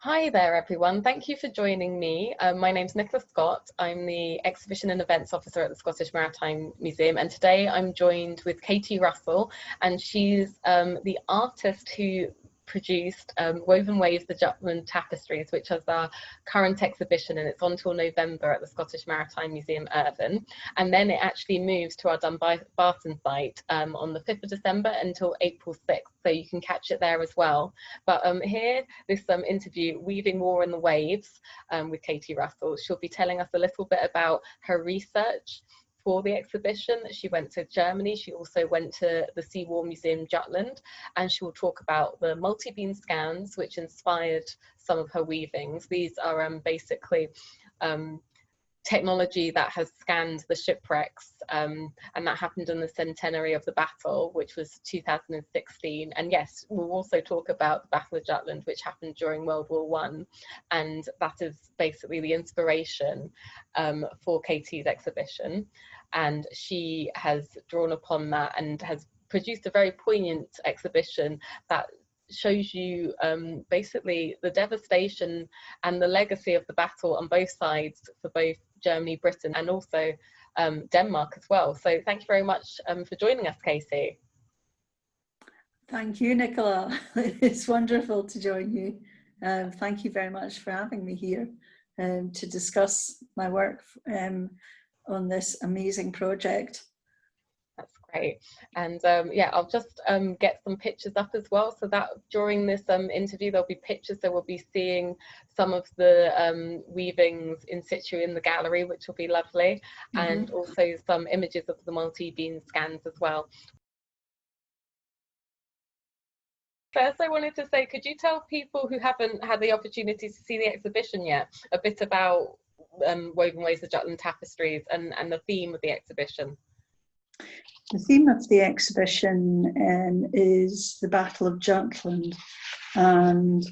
Hi there, everyone. Thank you for joining me. My name's Nicola Scott. I'm the Exhibition and Events Officer at the Scottish Maritime Museum, and today I'm joined with Katie Russell, and she's the artist who produced Woven Waves, the Jutland Tapestries, which is our current exhibition, and it's on till November at the Scottish Maritime Museum, Irvine. And then it actually moves to our Dumbarton site on the 5th of December until April 6th, so you can catch it there as well. But here, this interview, Weaving War in the Waves, with Katie Russell. She'll be telling us a little bit about her research for the exhibition. She went to Germany. She also went to the Sea War Museum Jutland, and she will talk about the multi-beam scans which inspired some of her weavings. These are basically technology that has scanned the shipwrecks, and that happened in the centenary of the battle, which was 2016. And yes, we'll also talk about the Battle of Jutland, which happened during World War I, and that is basically the inspiration for Katie's exhibition. And she has drawn upon that and has produced a very poignant exhibition that shows you basically the devastation and the legacy of the battle on both sides, for both Germany, Britain, and also Denmark as well. So thank you very much for joining us, Katie. Thank you, Nicola. It's wonderful to join you. Thank you very much for having me here to discuss my work on this amazing project. That's great. And yeah, I'll just get some pictures up as well, so that during this interview there'll be pictures, so we'll be seeing some of the weavings in situ in the gallery, which will be lovely, and also some images of the multi-beam scans as well. First, I wanted to say, could you tell people who haven't had the opportunity to see the exhibition yet a bit about Woven Waves, the Jutland Tapestries, and the theme of the exhibition? The theme of the exhibition is the Battle of Jutland, and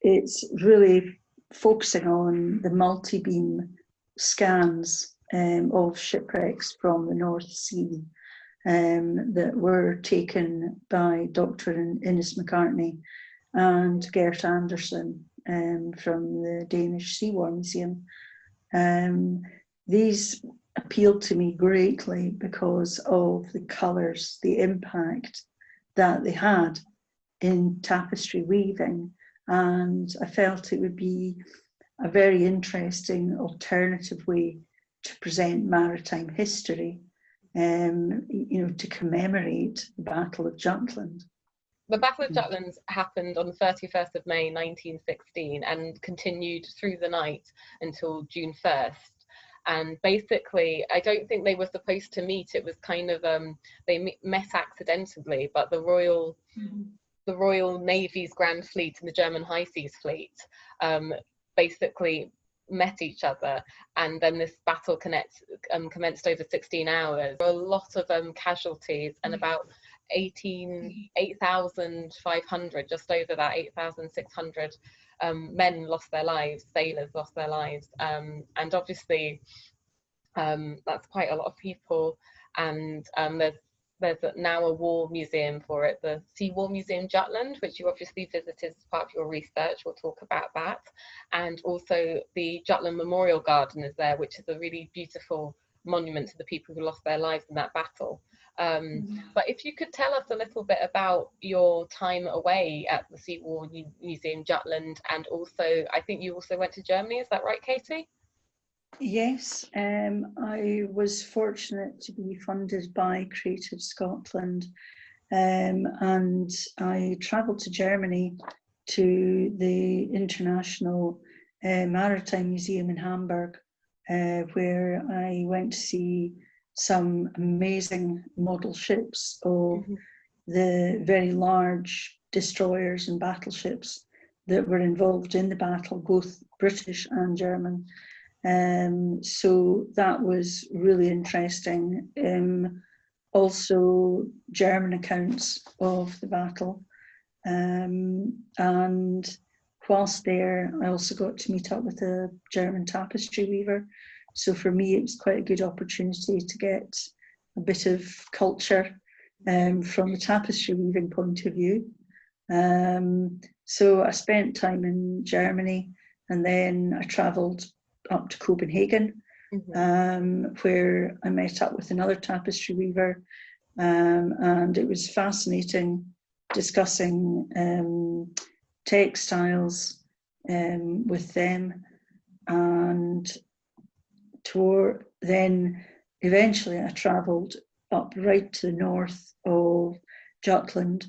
it's really focusing on the multi-beam scans of shipwrecks from the North Sea that were taken by Dr. Ines McCartney and Gert Andersen from the Danish Sea War Museum. These appealed to me greatly because of the colours, the impact that they had in tapestry weaving, and I felt it would be a very interesting alternative way to present maritime history, to commemorate the Battle of Jutland. The Battle of Jutland happened on the 31st of May 1916 and continued through the night until June 1st. And basically, I don't think they were supposed to meet. It was kind of they met accidentally, but the Royal Navy's Grand Fleet and the German High Seas Fleet basically met each other, and then this battle commenced over 16 hours. There were a lot of casualties, and about 8,500, just over that, 8,600 men lost their lives, sailors lost their lives, and obviously that's quite a lot of people. And there's now a war museum for it, the Sea War Museum Jutland, which you obviously visited as part of your research. We'll talk about that. And also the Jutland Memorial Garden is there, which is a really beautiful monument to the people who lost their lives in that battle. But if you could tell us a little bit about your time away at the Sea War Museum Jutland, and also I think you also went to Germany, is that right, Katie? Yes, I was fortunate to be funded by Creative Scotland, and I travelled to Germany to the International Maritime Museum in Hamburg, where I went to see some amazing model ships of the very large destroyers and battleships that were involved in the battle, both British and German. So that was really interesting. Also German accounts of the battle. And whilst there, I also got to meet up with a German tapestry weaver. So for me, it was quite a good opportunity to get a bit of culture from the tapestry weaving point of view. So I spent time in Germany, and then I travelled up to Copenhagen, where I met up with another tapestry weaver, and it was fascinating discussing textiles with them. And then eventually I travelled up right to the north of Jutland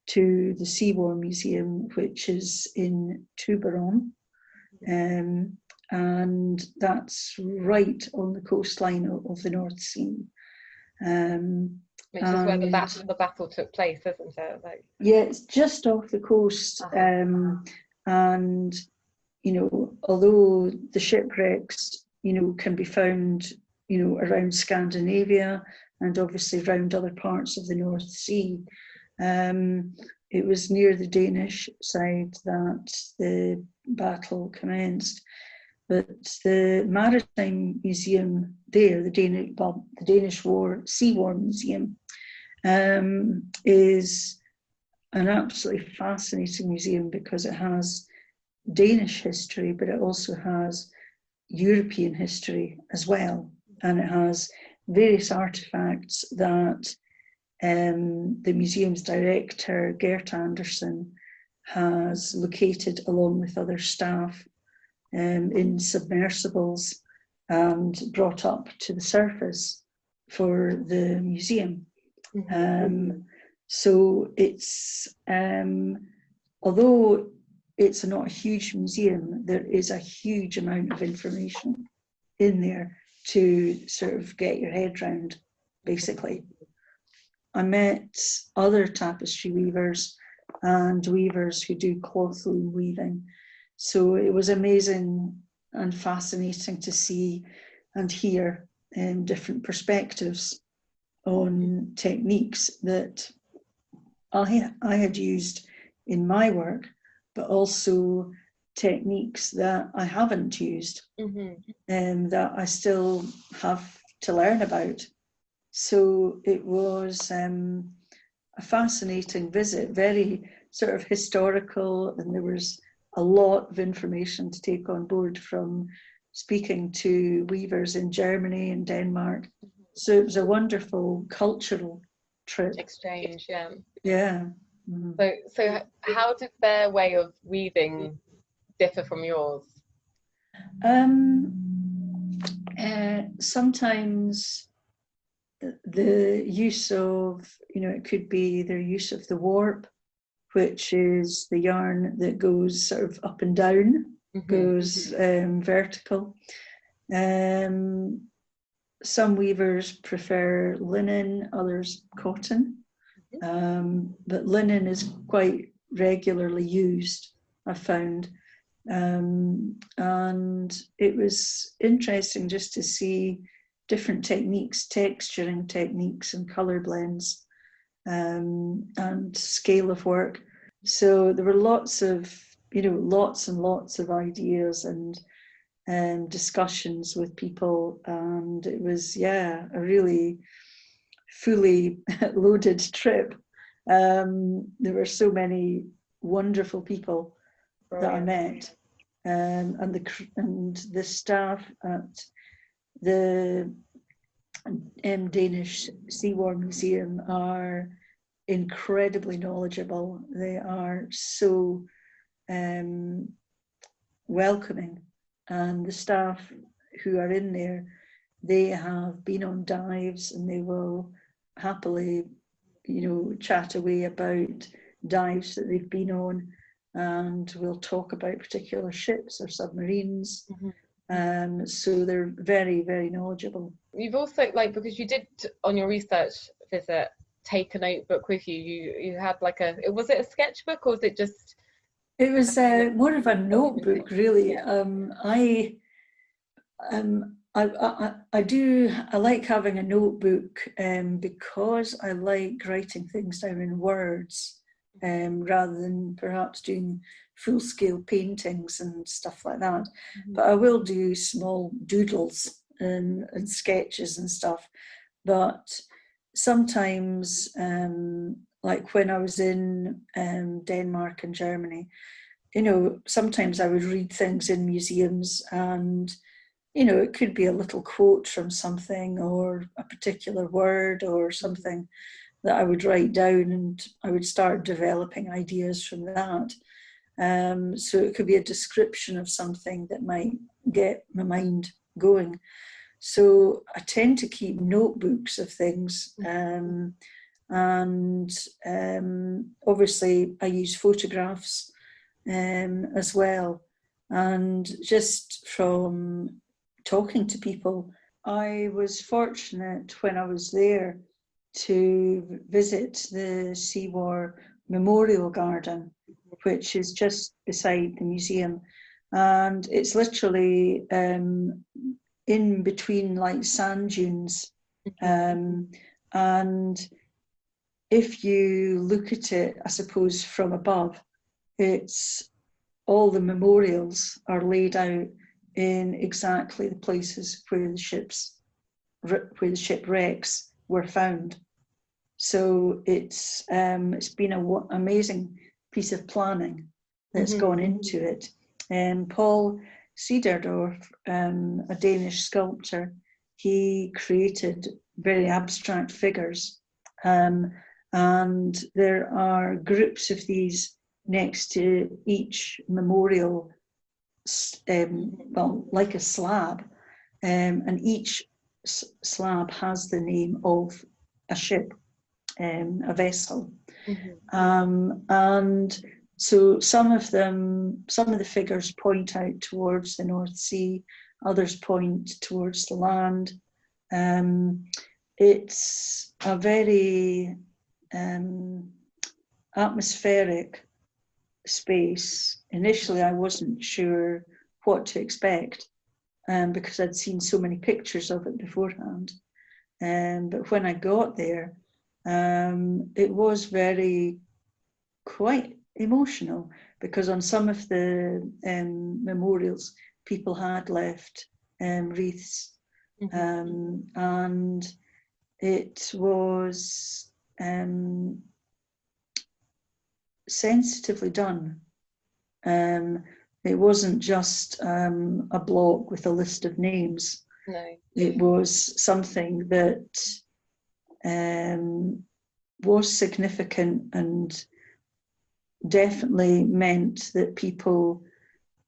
to the Sea War Museum, which is in Tuberon, and that's right on the coastline of the North Sea. Which is where the battle took place, isn't it? Like, yeah, it's just off the coast, and although the shipwrecks, can be found, around Scandinavia and obviously around other parts of the North Sea, it was near the Danish side that the battle commenced. But the Maritime Museum there, the Danish Sea War Museum, is an absolutely fascinating museum because it has Danish history, but it also has European history as well. And it has various artifacts that the museum's director, Gert Andersen, has located along with other staff in submersibles and brought up to the surface for the museum. So it's, although it's not a huge museum, there is a huge amount of information in there to sort of get your head round, basically. I met other tapestry weavers and weavers who do cloth loom weaving. So it was amazing and fascinating to see and hear different perspectives on techniques that I had used in my work, but also techniques that I haven't used and that I still have to learn about. So it was a fascinating visit, very sort of historical, and there was a lot of information to take on board from speaking to weavers in Germany and Denmark. So it was a wonderful cultural trip. Exchange, yeah. Yeah. So how did their way of weaving differ from yours? Sometimes the use of, it could be their use of the warp, which is the yarn that goes sort of up and down, goes vertical. Some weavers prefer linen, others cotton, but linen is quite regularly used, I've found. And it was interesting just to see different techniques, texturing techniques and colour blends, and scale of work. So there were lots and lots of ideas and discussions with people, and it was, a really fully loaded trip. There were so many wonderful people that I met, and the staff at the Danish Sea War Museum are incredibly knowledgeable. They are so welcoming, and the staff who are in there, they have been on dives and they will happily, chat away about dives that they've been on, and we'll talk about particular ships or submarines. So they're very, very knowledgeable. You've also, because you did on your research visit take a notebook with you. You had was it a sketchbook, or was it just? It was more of a notebook, really. I like having a notebook because I like writing things down in words, rather than perhaps doing full-scale paintings and stuff like that. But I will do small doodles and sketches and stuff. But sometimes like when I was in Denmark and Germany, you know, sometimes I would read things in museums and, you know, it could be a little quote from something or a particular word or something that I would write down, and I would start developing ideas from that. So it could be a description of something that might get my mind going. So I tend to keep notebooks of things. And obviously I use photographs as well. And just from talking to people, I was fortunate when I was there to visit the Sea War Memorial Garden, which is just beside the museum. And it's literally in between like sand dunes. And if you look at it, I suppose, from above, it's all the memorials are laid out in exactly the places where the shipwrecks were found. So it's been an amazing piece of planning that's gone into it. And Paul Cederdorf, a Danish sculptor, he created very abstract figures. And there are groups of these next to each memorial, well, like a slab, and each slab has the name of a ship, a vessel. And so some of the figures point out towards the North Sea, others point towards the land. It's a very atmospheric space. Initially, I wasn't sure what to expect because I'd seen so many pictures of it beforehand. But when I got there, it was quite emotional, because on some of the memorials, people had left wreaths, and it was sensitively done. It wasn't just a block with a list of names. No. It was something that was significant and definitely meant that people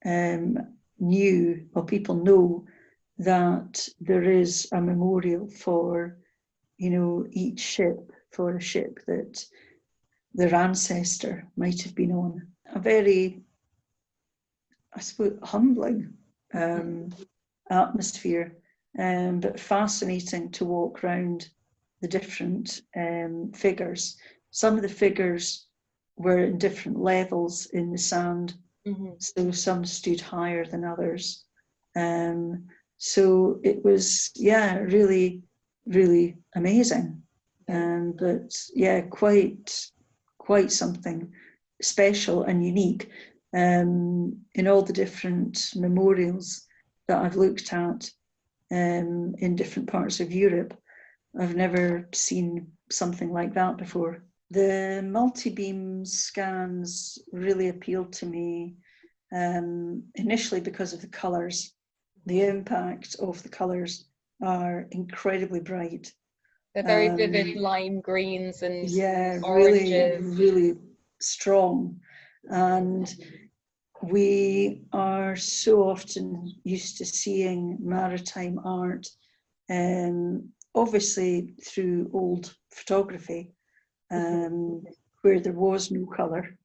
knew, or people know, that there is a memorial for, you know, each ship, for a ship that their ancestor might have been on. A very, I suppose, humbling atmosphere, but fascinating to walk around the different figures. Some of the figures were in different levels in the sand, so some stood higher than others. So it was, yeah, really, really amazing. But yeah, quite something special and unique. In all the different memorials that I've looked at in different parts of Europe, I've never seen something like that before. The multibeam scans really appealed to me initially because of the colours. The impact of the colours are incredibly bright. They're very vivid lime greens and oranges. Really strong. And we are so often used to seeing maritime art, obviously through old photography, where there was no colour,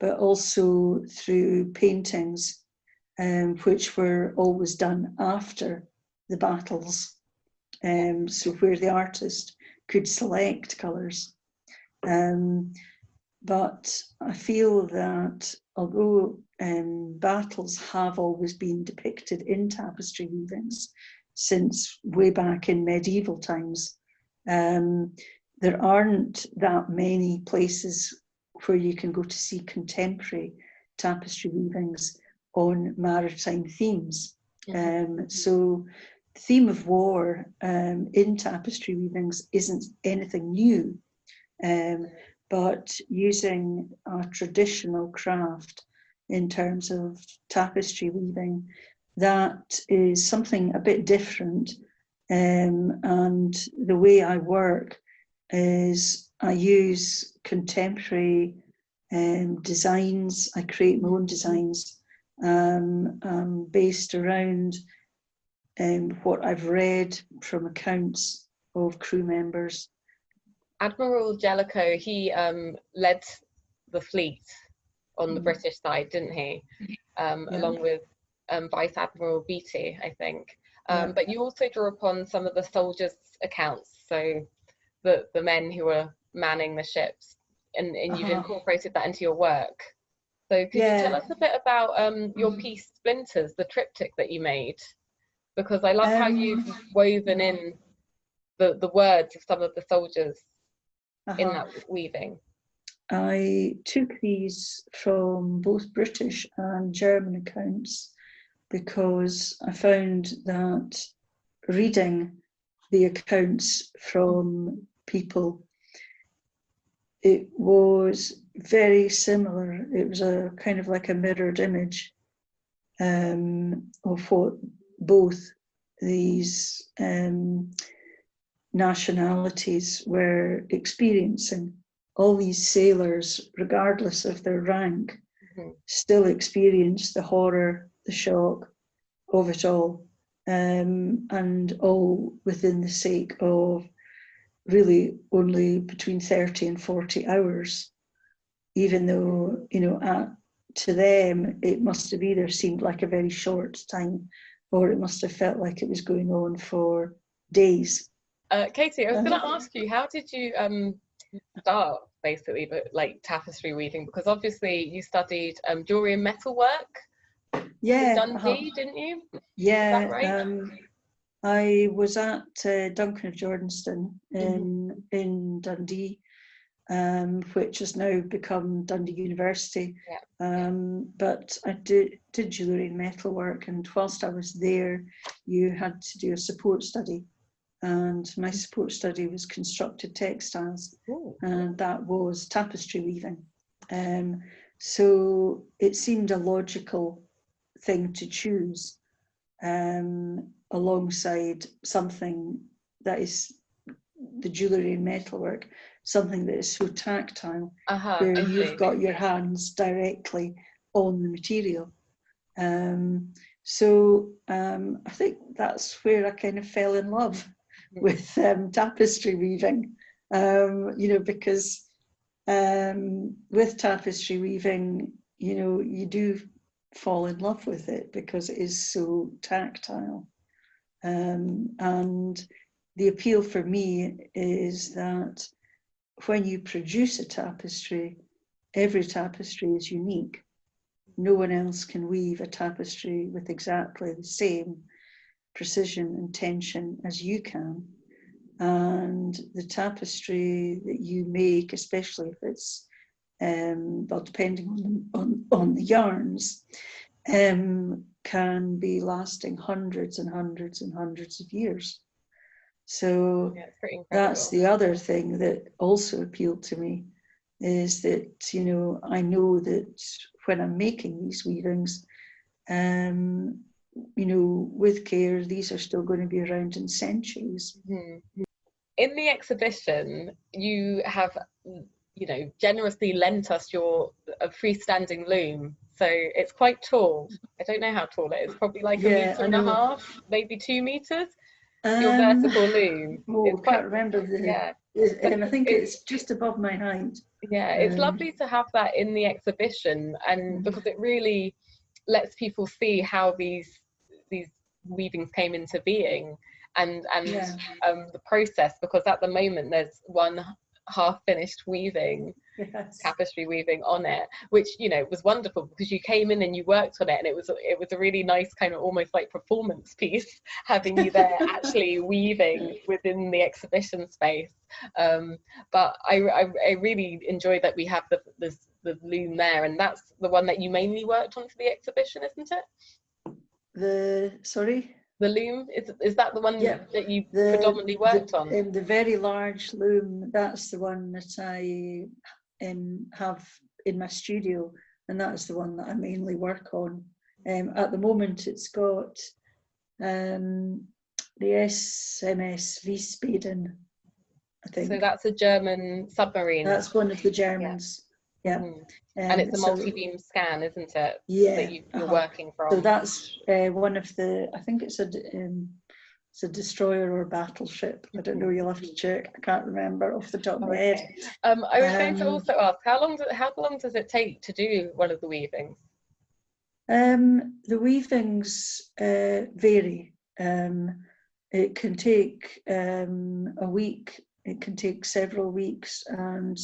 but also through paintings, which were always done after the battles, so where the artist could select colours. But I feel that although battles have always been depicted in tapestry weavings since way back in medieval times, there aren't that many places where you can go to see contemporary tapestry weavings on maritime themes. So the theme of war in tapestry weavings isn't anything new. but using a traditional craft in terms of tapestry weaving, that is something a bit different. And the way I work is I use contemporary designs. I create my own designs based around what I've read from accounts of crew members. Admiral Jellicoe, he led the fleet on the British side, didn't he? Along with Vice Admiral Beatty, I think. But you also drew upon some of the soldiers' accounts, so the men who were manning the ships, and you've incorporated that into your work. So could you tell us a bit about your piece Splinters, the triptych that you made? Because I love how you've woven in the words of some of the soldiers in that weaving. I took these from both British and German accounts because I found that reading the accounts from people, it was very similar. It was a kind of like a mirrored image of what both these nationalities were experiencing. All these sailors, regardless of their rank, still experienced the horror, the shock of it all, and all within the sake of really only between 30 and 40 hours, even though, you know, to them, it must have either seemed like a very short time, or it must have felt like it was going on for days. Katie, I was going to ask you, how did you start basically, but like tapestry weaving? Because obviously you studied jewelry and metalwork. Yeah, Dundee, didn't you? Yeah, is that right? I was at Duncan of Jordanston in Dundee, which has now become Dundee University. But I did jewellery and metalwork, and whilst I was there, you had to do a support study. And my support study was constructed textiles, and that was tapestry weaving. So it seemed a logical thing to choose alongside something that is the jewellery and metalwork, something that is so tactile, where you've got your hands directly on the material. So I think that's where I kind of fell in love with tapestry weaving, you know, because with tapestry weaving, you know, you do fall in love with it because it is so tactile. And the appeal for me is that when you produce a tapestry, every tapestry is unique. No one else can weave a tapestry with exactly the same precision and tension as you can. And the tapestry that you make, especially if it's well, depending on the yarns, can be lasting hundreds and hundreds and hundreds of years. So that's the other thing that also appealed to me, is that, you know, I know that when I'm making these weavings, you know, with care, these are still going to be around in centuries. In the exhibition, you have, you know, generously lent us a freestanding loom. So it's quite tall. I don't know how tall it is. Probably like a metre and a half, maybe 2 meters. Your vertical loom. Oh, I can't remember I think it's just above my height. Yeah, it's lovely to have that in the exhibition, and because it really lets people see how these weavings came into being, and the process, because at the moment there's one half finished weaving, tapestry weaving on it, which, you know, was wonderful because you came in and you worked on it, and it was a really nice kind of almost like performance piece, having you there actually weaving within the exhibition space. But I really enjoy that we have the loom there, and that's the one that you mainly worked on for the exhibition, isn't it? Sorry? The loom, is that the one Yeah, that you predominantly worked on? The very large loom, that's the one that I have in my studio, and that's the one that I mainly work on. At the moment, it's got the SMS Wiesbaden, I think. So that's a German submarine. That's one of the Germans. Yeah. Mm-hmm. And it's a multi-beam scan, isn't it? Yeah. That you're working from. So that's one of the, I think it's a destroyer or battleship. I don't know, you'll have to check. I can't remember off the top of my head. I was going to also ask, how long does it take to do one of the weavings? The weavings vary. It can take a week, it can take several weeks, and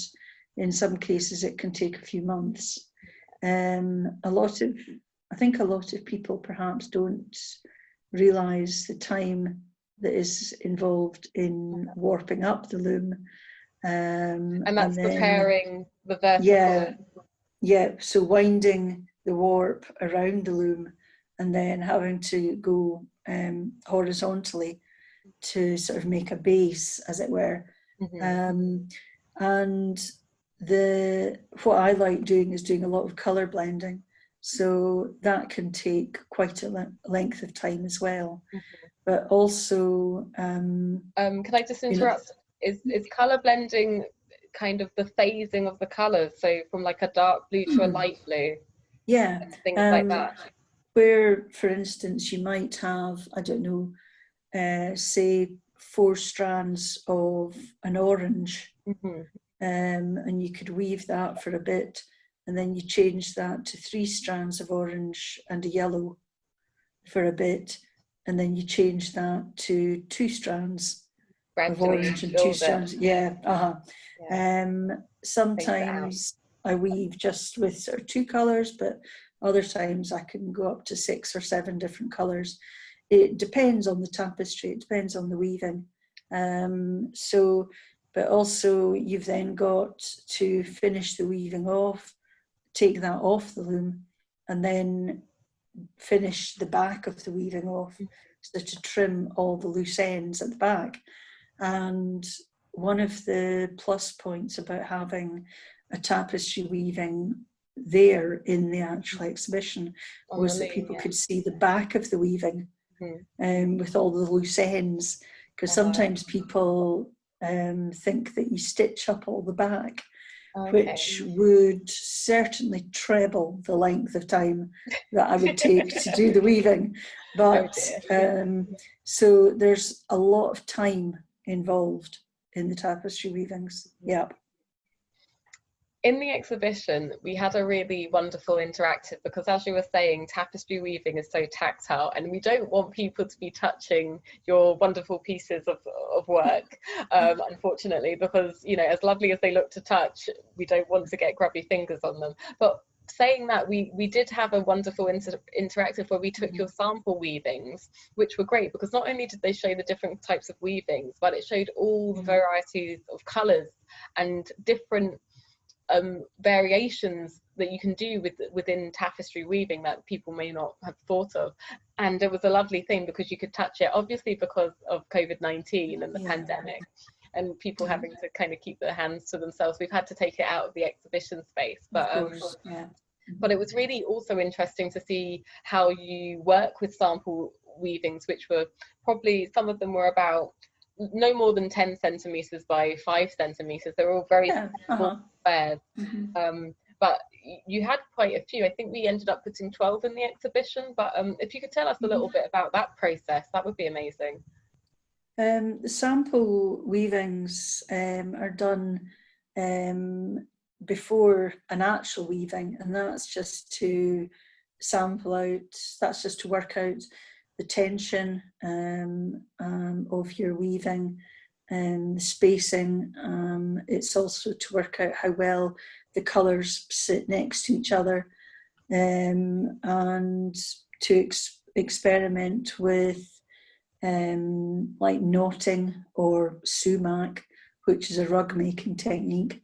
in some cases it can take a few months. I think a lot of people perhaps don't realise the time that is involved in warping up the loom. And that's preparing the vertical. Yeah, so winding the warp around the loom and then having to go horizontally to sort of make a base, as it were. And what I like doing is doing a lot of colour blending, so that can take quite a length of time as well. But also, can I just interrupt? Is colour blending kind of the phasing of the colours, so from like a dark blue to a light blue? Yeah, and things like that. Where, for instance, you might have, I don't know, say 4 strands of an orange, and you could weave that for a bit, and then you change that to 3 strands of orange and a yellow for a bit, and then you change that to 2 strands of orange and 2 strands. Sometimes I weave just with sort of 2 colours, but other times I can go up to 6 or 7 different colours. It depends on the tapestry, it depends on the weaving. But also you've then got to finish the weaving off, take that off the loom, and then finish the back of the weaving off, so to trim all the loose ends at the back. And one of the plus points about having a tapestry weaving there in the actual exhibition was that people could see the back of the weaving with all the loose ends, because sometimes people think that you stitch up all the back, which would certainly treble the length of time that I would take to do the weaving. But so there's a lot of time involved in the tapestry weavings. Yep. In the exhibition, we had a really wonderful interactive, because as you were saying, tapestry weaving is so tactile, and we don't want people to be touching your wonderful pieces of work, unfortunately, because, you know, as lovely as they look to touch, we don't want to get grubby fingers on them. But saying that, we did have a wonderful interactive where we took your sample weavings, which were great, because not only did they show the different types of weavings, but it showed all the varieties of colours and different variations that you can do within tapestry weaving that people may not have thought of. And it was a lovely thing because you could touch it, obviously because of COVID-19 and the pandemic and people having to kind of keep their hands to themselves. We've had to take it out of the exhibition space, but but it was really also interesting to see how you work with sample weavings, which were probably, some of them were about no more than 10 centimeters by 5 centimeters. They're all very small squares. But you had quite a few. I think we ended up putting 12 in the exhibition, but if you could tell us a little bit about that process, that would be amazing. The sample weavings are done before an actual weaving, and that's just to sample out, that's just to work out the tension of your weaving and the spacing. It's also to work out how well the colours sit next to each other, and to experiment with like knotting or sumac, which is a rug making technique,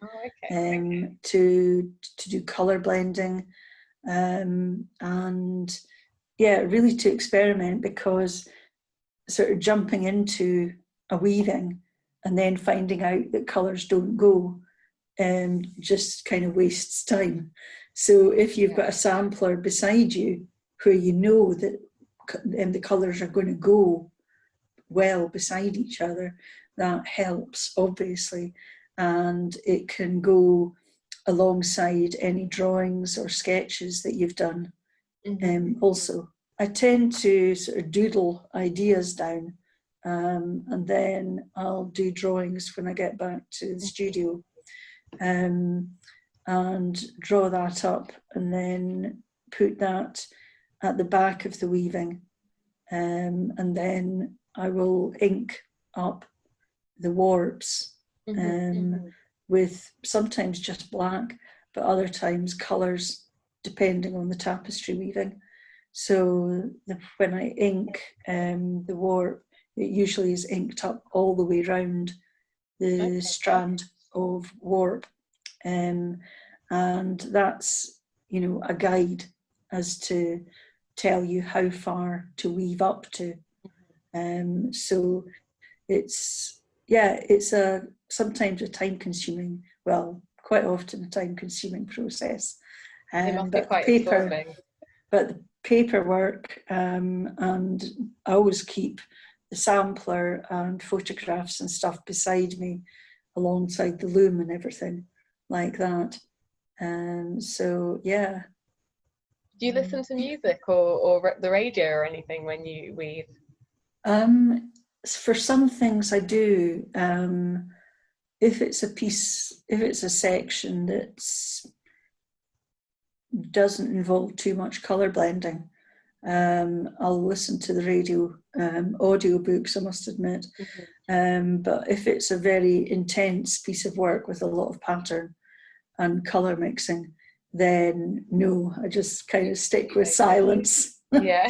to do colour blending, and yeah, really to experiment, because sort of jumping into a weaving and then finding out that colours don't go just kind of wastes time. So if you've got a sampler beside you where you know that the colours are going to go well beside each other, that helps, obviously, and it can go alongside any drawings or sketches that you've done. Also, I tend to sort of doodle ideas down, and then I'll do drawings when I get back to the studio, and draw that up, and then put that at the back of the weaving, and then I will ink up the warps with sometimes just black, but other times colours, depending on the tapestry weaving. So when I ink the warp, it usually is inked up all the way round the strand of warp, and that's, you know, a guide as to tell you how far to weave up to. So it's sometimes a time-consuming, well, quite often a time-consuming process. It must be quite absorbing. But the paperwork, and I always keep the sampler and photographs and stuff beside me alongside the loom and everything like that. So yeah. Do you listen to music or the radio or anything when you weave? For some things I do. If it's a section that doesn't involve too much colour blending, I'll listen to the radio audio books, I must admit. But if it's a very intense piece of work with a lot of pattern and colour mixing, then no, I just kind of stick with silence. Yeah,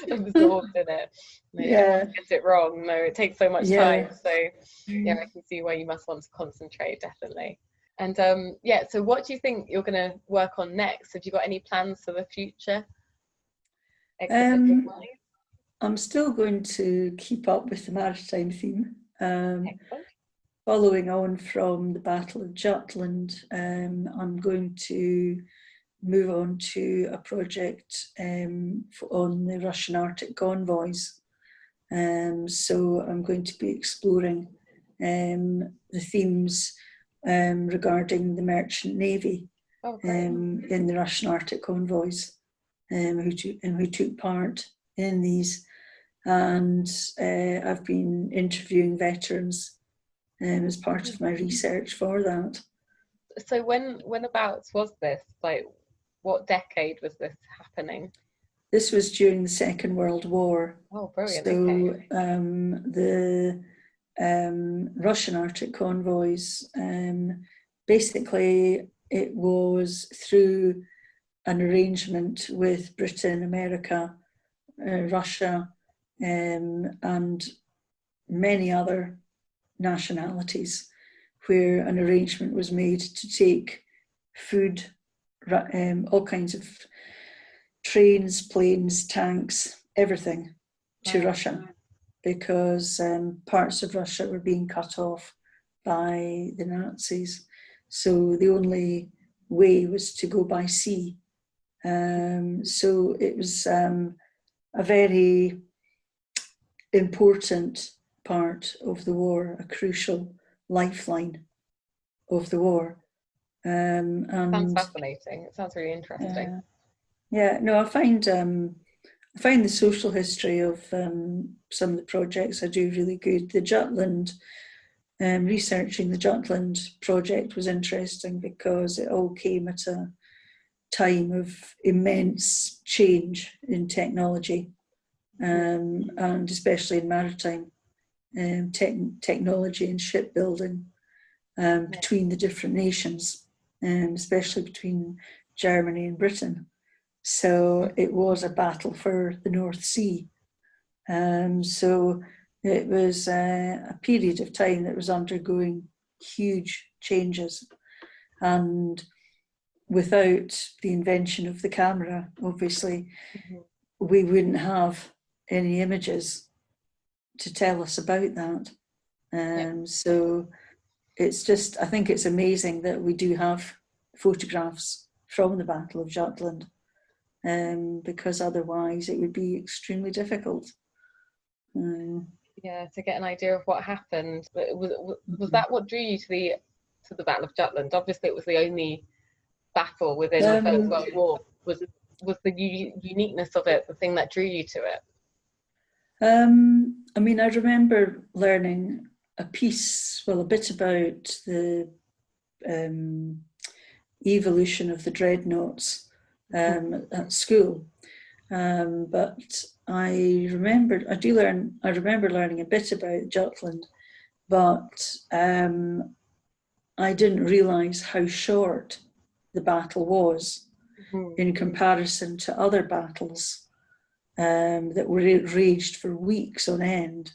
absorbed in it. No, yeah, gets it wrong. No, it takes so much time. So yeah, I can see why you must want to concentrate, definitely. And yeah, so what do you think you're going to work on next? Have you got any plans for the future? I'm still going to keep up with the maritime theme. Following on from the Battle of Jutland, I'm going to move on to a project on the Russian Arctic convoys. So I'm going to be exploring the themes regarding the merchant navy in the Russian Arctic convoys, who took part in these. And I've been interviewing veterans as part of my research for that. So whenabouts was this? Like, what decade was this happening? This was during the Second World War. Oh, brilliant. So the Russian Arctic convoys, basically it was through an arrangement with Britain, America, Russia, and many other nationalities, where an arrangement was made to take food, all kinds of trains, planes, tanks, everything to Russia, because parts of Russia were being cut off by the Nazis. So the only way was to go by sea. So it was a very important part of the war, a crucial lifeline of the war. Sounds fascinating. It sounds really interesting. I find the social history of some of the projects I do really good. The Jutland, researching the Jutland project was interesting because it all came at a time of immense change in technology, and especially in maritime technology and shipbuilding between the different nations, especially between Germany and Britain. So it was a battle for the North Sea. So it was a period of time that was undergoing huge changes. And without the invention of the camera, obviously, we wouldn't have any images to tell us about that. Yeah. So it's just, I think it's amazing that we do have photographs from the Battle of Jutland, because otherwise it would be extremely difficult. Yeah, to get an idea of what happened. But was that what drew you to the Battle of Jutland? Obviously, it was the only battle within the First World War. Was the uniqueness of it the thing that drew you to it? I mean, I remember learning a bit about the evolution of the dreadnoughts at school, but I remember learning a bit about Jutland, but I didn't realise how short the battle was in comparison to other battles that were raged for weeks on end.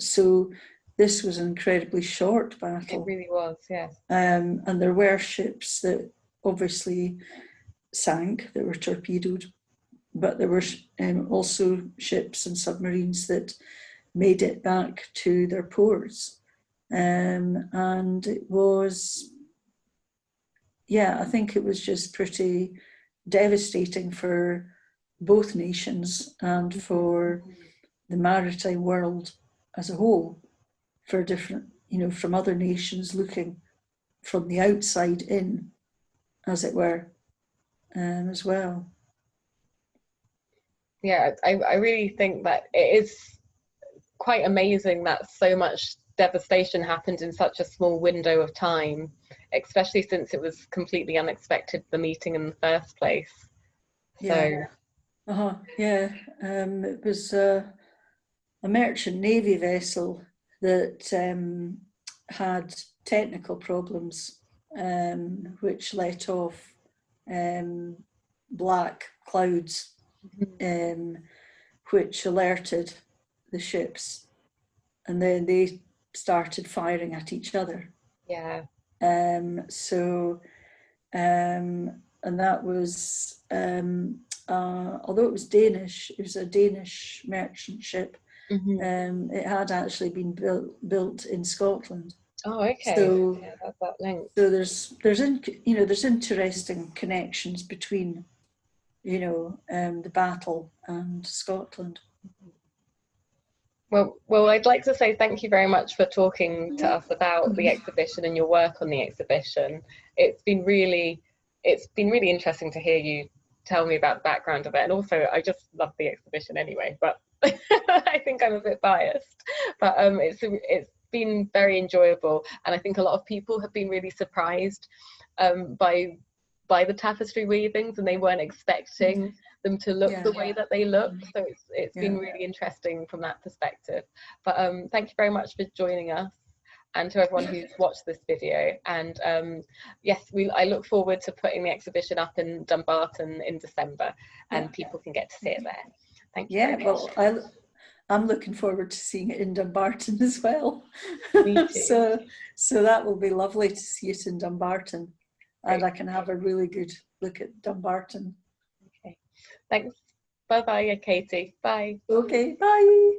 So this was an incredibly short battle. It really was, yes. And there were ships that obviously sank, that were torpedoed, but there were also ships and submarines that made it back to their ports. And it was, yeah, I think it was just pretty devastating for both nations and for the maritime world as a whole, for different, from other nations looking from the outside in, as it were, as well. Yeah, I really think that it is quite amazing that so much devastation happened in such a small window of time, especially since it was completely unexpected, the meeting in the first place. Yeah. So it was a merchant navy vessel that had technical problems, which let off black clouds, which alerted the ships, and then they started firing at each other. Yeah. And that was, although it was Danish, it was a Danish merchant ship. It had actually been built in Scotland. Oh, okay. So, yeah, that's that link. So there's interesting connections between, the battle and Scotland. Well, I'd like to say thank you very much for talking to us about the exhibition and your work on the exhibition. It's been really interesting to hear you tell me about the background of it, and also I just love the exhibition anyway. But I think I'm a bit biased. But it's been very enjoyable, and I think a lot of people have been really surprised by the tapestry weavings, and they weren't expecting them to look the way that they look. So it's been really interesting from that perspective. But thank you very much for joining us, and to everyone who's watched this video. And yes, I look forward to putting the exhibition up in Dumbarton in December, and people can get to see it there. Thank you very much. Well, I'm looking forward to seeing it in Dumbarton as well. Me too. So that will be lovely to see it in Dumbarton. Great. And I can have a really good look at Dumbarton. Okay. Thanks. Bye-bye, Katie. Bye. Okay, bye.